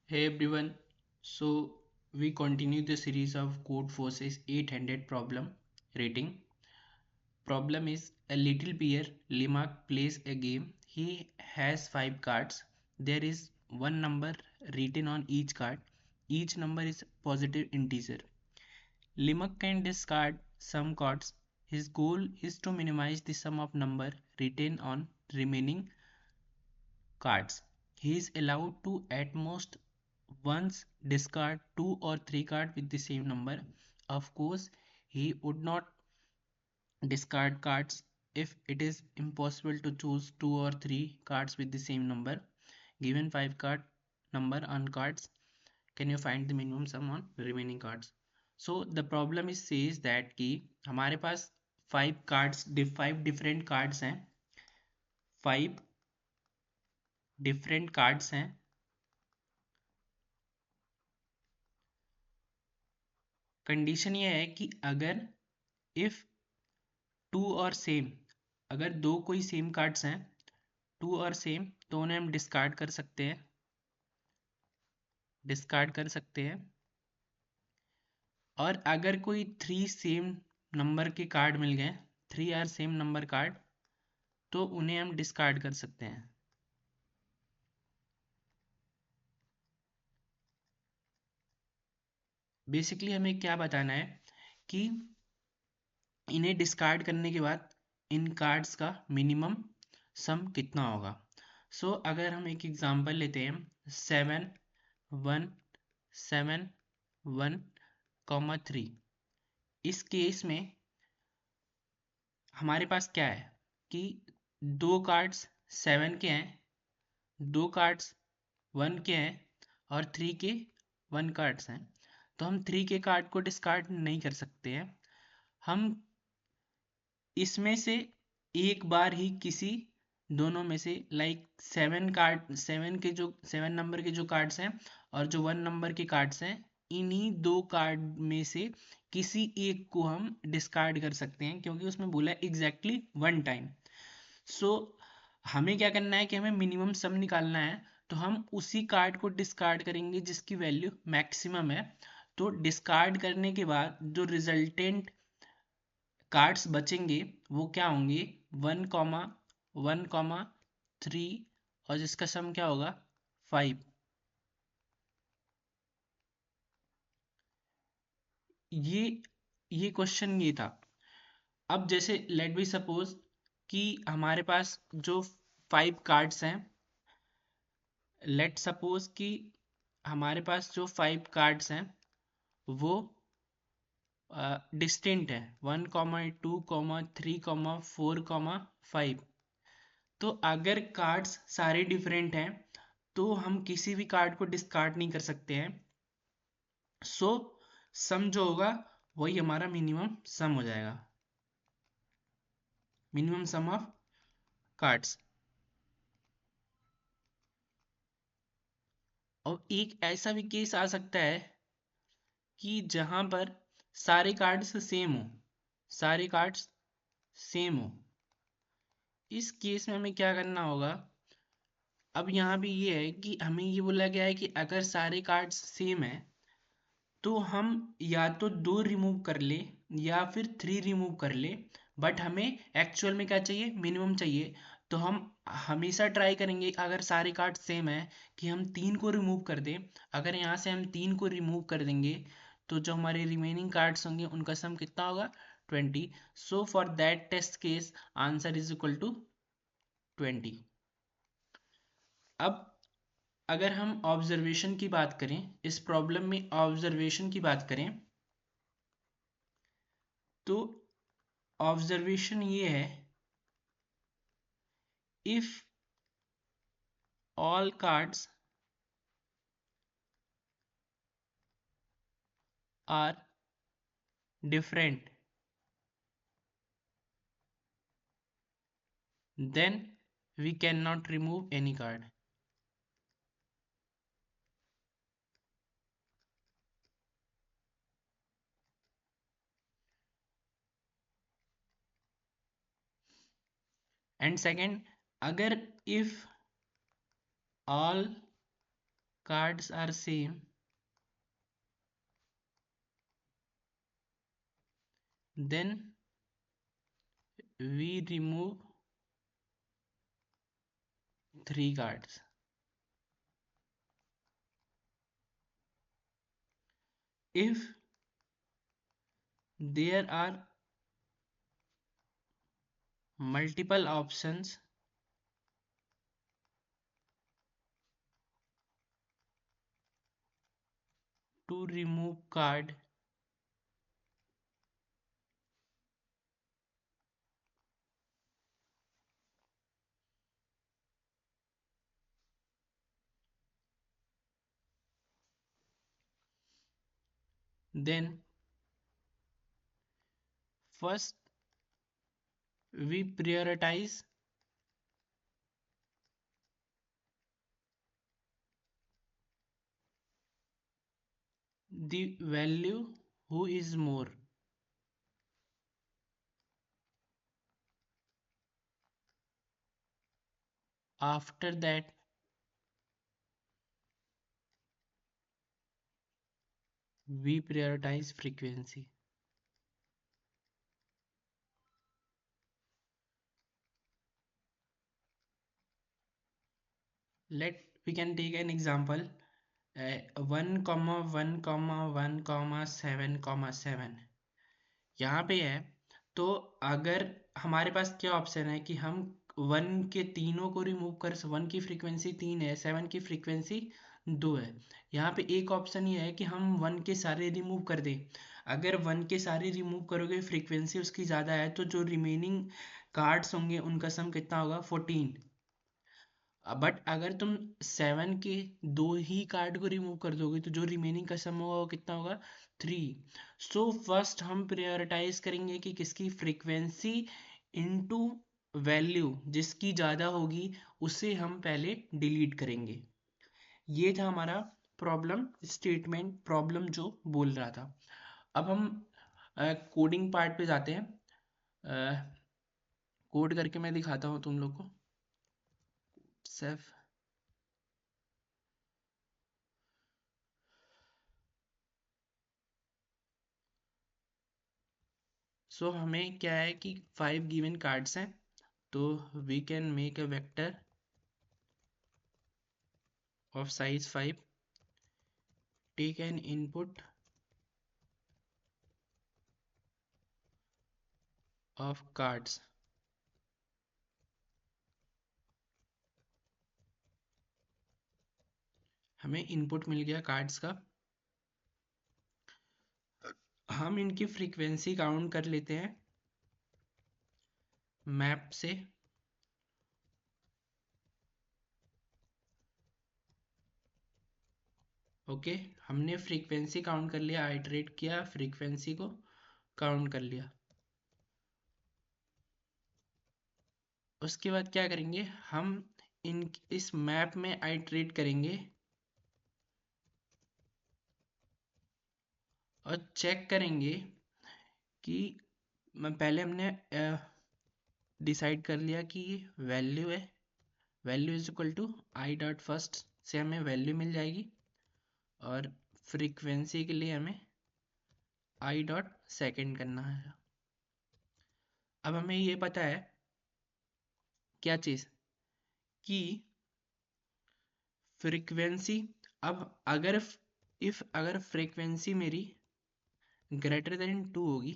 Hey everyone, so we continue the series of Code Forces 800 problem rating. Problem is a little bear Limak plays a game. He has 5 cards. There is one number written on each card. Each number is positive integer. Limak can discard some cards. His goal is to minimize the sum of number written on remaining cards. He is allowed to at most once discard 2 or 3 cards with the same number. Of course, he would not discard cards if it is impossible to choose 2 or 3 cards with the same number. Given 5 card number on cards, can you find the minimum sum on remaining cards? So the problem is says that कि हमारे पास 5 cards 5 different cards हैं, 5 different cards हैं. Condition ये है कि अगर if two और same, अगर दो कोई सेम कार्ड्स हैं, टू और सेम, तो उन्हें हम डिस्कार्ड कर सकते हैं. और अगर कोई 3 सेम नंबर के कार्ड मिल गए, 3 आर सेम नंबर कार्ड, तो उन्हें हम डिस्कार्ड कर सकते हैं. बेसिकली हमें क्या बताना है कि इन्हें डिस्कार्ड करने के बाद इन कार्ड्स का मिनिमम सम कितना होगा. सो अगर हम एक एग्जांपल लेते हैं 7 1 7 1, 3. इस केस में हमारे पास क्या है कि 2 कार्ड्स 7 के हैं, 2 कार्ड्स 1 के हैं और 3 के 1 कार्ड्स हैं. तो हम 3 के कार्ड को डिस्कार्ड नहीं कर सकते हैं. हम इसमें से एक बार ही किसी दोनों में से, लाइक 7 नंबर के जो कार्ड्स हैं और जो 1 नंबर के कार्ड्स हैं, इन्हीं 2 कार्ड में से किसी एक को हम डिस्कार्ड कर सकते हैं, क्योंकि उसमें बोला है एग्जैक्टली 1 टाइम. सो हमें क्या करना है कि हमें मिनिमम सम निकालना है. तो हम उसी कार्ड को डिस्कार्ड करेंगे जिसकी वैल्यू मैक्सिमम है. तो डिस्कार्ड करने के बाद जो रिजल्टेंट कार्ड्स बचेंगे वो क्या होंगे, 1 1 3, और जिसका सम क्या होगा 5. ये ये क्वेश्चन ये था. अब जैसे लेट बी सपोज कि हमारे पास जो 5 कार्ड्स हैं, लेट सपोज कि हमारे पास जो 5 कार्ड्स हैं वो डिस्टिंक्ट है, 1 2 3 4 5. तो अगर कार्ड्स सारे डिफरेंट हैं तो हम किसी भी कार्ड को डिस्कार्ड नहीं कर सकते हैं. सो सम जो होगा वही हमारा मिनिमम सम हो जाएगा, मिनिमम सम ऑफ कार्ड्स. और एक ऐसा भी केस आ सकता है कि जहां पर सारे कार्ड्स सेम हो, सारे कार्ड्स सेम हो. इस केस में हमें क्या करना होगा. अब यहाँ भी ये है कि हमें ये बोला गया है कि अगर सारे कार्ड्स सेम है तो हम या तो 2 रिमूव कर ले या फिर 3 रिमूव कर ले. बट हमें एक्चुअल में क्या चाहिए, मिनिमम चाहिए. तो हम हमेशा ट्राई करेंगे अगर सारे कार्ड सेम है कि हम 3 को रिमूव कर दें. अगर यहाँ से हम 3 को रिमूव कर देंगे तो जो हमारे रिमेनिंग कार्ड्स होंगे उनका सम कितना होगा, 20. So for that test case answer is equal to 20. अब अगर हम ऑब्जर्वेशन की बात करें, इस प्रॉब्लम में ऑब्जर्वेशन की बात करें, तो ऑब्जर्वेशन ये है, if all cards are different then we can not remove any card. And second, अगर if all cards are same, then we remove 3 cards. If there are multiple options to remove card, then first we prioritize the value who is more. After that, we prioritize frequency. Let we can take an example, 1,1,1,7,7 यहाँ पे है। तो अगर हमारे पास क्या option है कि हम 1 के तीनों को रिमूव कर, 1 की फ्रीक्वेंसी 3 है, 7 की फ्रीक्वेंसी 2 है। यहाँ पे एक ऑप्शन ये है कि हम 1 के सारे रिमूव कर दें। अगर 1 के सारे रिमूव करोगे, फ्रीक्वेंसी उसकी ज़्यादा है, तो जो रिमेनिंग कार्ड्स होंगे उनका सम कितना होगा, 14। बट अगर तुम 7 के 2 ही कार्ड को रिमूव कर दोगे तो जो रिमेनिंग का सम होगा वो कितना होगा, 3। सो फर्स्ट हम प्रायोरिटाइज करेंगे कि किसकी फ्रीक्वेंसी इनटू वैल्यू जिसकी ज़्यादा होगी उसे हम पहले डिलीट करेंगे। ये था हमारा प्रॉब्लम स्टेटमेंट, प्रॉब्लम जो बोल रहा था। अब हम कोडिंग पार्ट पे जाते हैं। कोड करके मैं दिखाता हूँ तुम लोग को। सेफ सो हमें क्या है कि 5 गिवन कार्ड्स हैं, तो we can make a vector of size 5, take an input of cards. हमें इनपुट मिल गया कार्ड्स का। हम इनकी फ्रीक्वेंसी काउंट कर लेते हैं मैप से। ओके, हमने फ्रीक्वेंसी काउंट कर लिया, आइटरेट किया, फ्रीक्वेंसी को काउंट कर लिया। उसके बाद क्या करेंगे, हम इन इस मैप में आइटरेट करेंगे और चेक करेंगे कि पहले हमने डिसाइड कर लिया कि वैल्यू है, value is equal to i dot first से हमें वैल्यू मिल जाएगी, और फ्रीक्वेंसी के लिए हमें आई डॉट सेकेंड करना है। अब हमें ये पता है क्या चीज़ कि फ्रीक्वेंसी, अब अगर इफ अगर फ्रीक्वेंसी मेरी ग्रेटर देन 2 होगी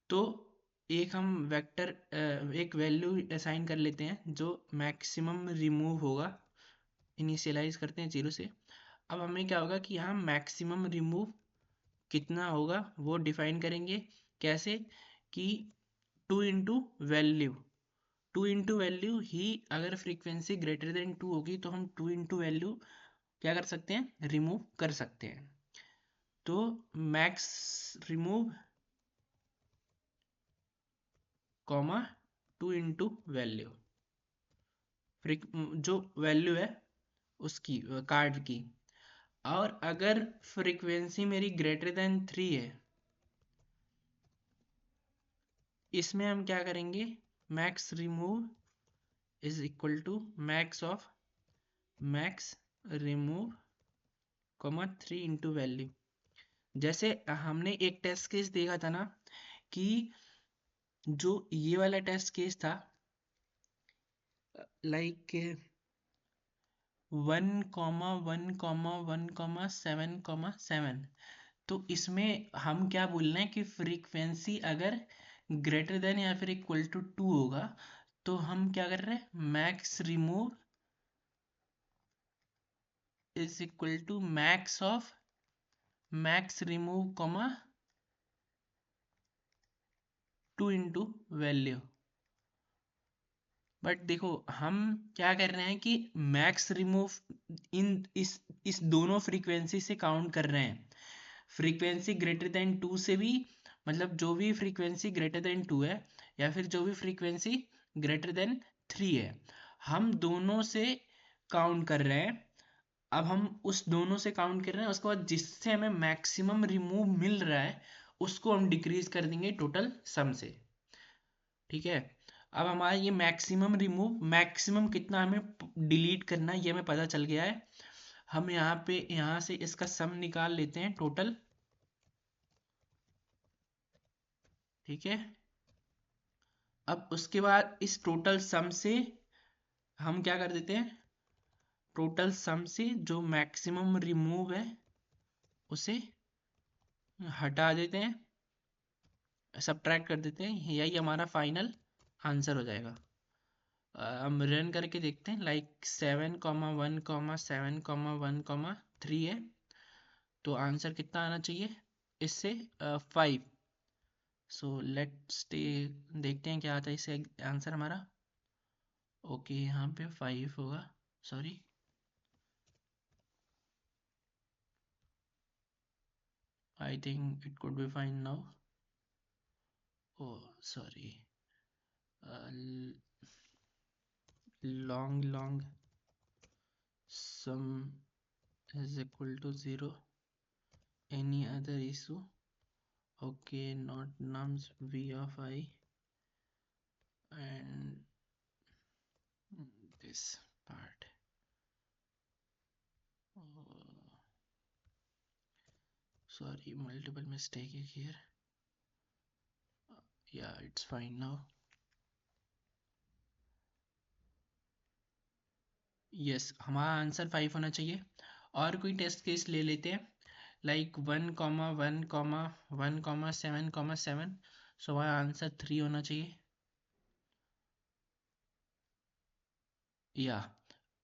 तो एक हम वेक्टर एक वैल्यू असाइन कर लेते हैं जो मैक्सिमम रिमूव होगा। इनिशियलाइज करते हैं 0 से। अब हमें क्या होगा कि यहाँ मैक्सिमम रिमूव कितना होगा वो डिफाइन करेंगे। कैसे कि 2 इंटू वैल्यू, 2 इंटू वैल्यू ही, अगर फ्रीक्वेंसी ग्रेटर देन 2 होगी तो हम 2 इंटू वैल्यू क्या कर सकते हैं, रिमूव कर सकते हैं। तो max remove comma 2 into value, जो वैल्यू है उसकी कार्ड की। और अगर फ्रीक्वेंसी मेरी ग्रेटर देन 3 है, इसमें हम क्या करेंगे, max remove is equal to max of max remove comma 3 into value. जैसे हमने एक टेस्ट केस देखा था ना कि जो ये वाला टेस्ट केस था, लाइक 1,1,1,7,7, तो इसमें हम क्या बोल रहे हैं कि फ्रीक्वेंसी अगर ग्रेटर देन या फिर इक्वल टू 2 होगा तो हम क्या कर रहे हैं, max remove is equal to max remove comma 2 into value. But देखो हम क्या कर रहे हैं कि मैक्स रिमूव इन इस दोनों फ्रीक्वेंसी से काउंट कर रहे हैं। फ्रीक्वेंसी ग्रेटर देन 2 से भी, मतलब जो भी फ्रीक्वेंसी ग्रेटर देन 2 है या फिर जो भी फ्रीक्वेंसी ग्रेटर देन 3 है, हम दोनों से काउंट कर रहे हैं। अब हम उस दोनों से काउंट कर रहे हैं, उसके बाद जिससे हमें मैक्सिमम रिमूव मिल रहा है उसको हम डिक्रीज कर देंगे टोटल सम से। ठीक है, अब हमारा ये मैक्सिमम कितना हमें डिलीट करना है ये हमें पता चल गया है। हम यहाँ से इसका सम निकाल लेते हैं टोटल। ठीक है, अब उसके बाद इस टोटल सम से हम क्या कर देते हैं, टोटल सम से जो मैक्सिमम रिमूव है उसे हटा देते हैं, सब्ट्रैक्ट कर देते हैं, यही हमारा फाइनल आंसर हो जाएगा। हम रन करके देखते हैं, लाइक 7,1,7,1,3 है, तो आंसर कितना आना चाहिए इससे, 5। सो लेट्स देखते हैं क्या आता है इससे आंसर हमारा। ओके, यहाँ पे 5 होगा, sorry. I think it could be fine now. Oh sorry, long sum is equal to 0, any other issue? Okay, not nums v of I, and this part. Oh, sorry, multiple mistake here. Yeah, it's fine now. Yes, हमारा answer 5 होना चाहिए। और कोई test case ले लेते हैं, like 1,1,1,7,7, सो हमारा answer 3 होना चाहिए। या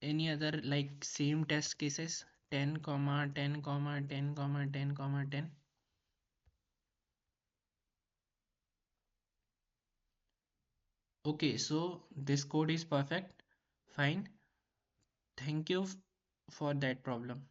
any other like same test cases, 10, 10, 10, 10, 10। Okay, so this code is perfect. Fine. Thank you for that problem.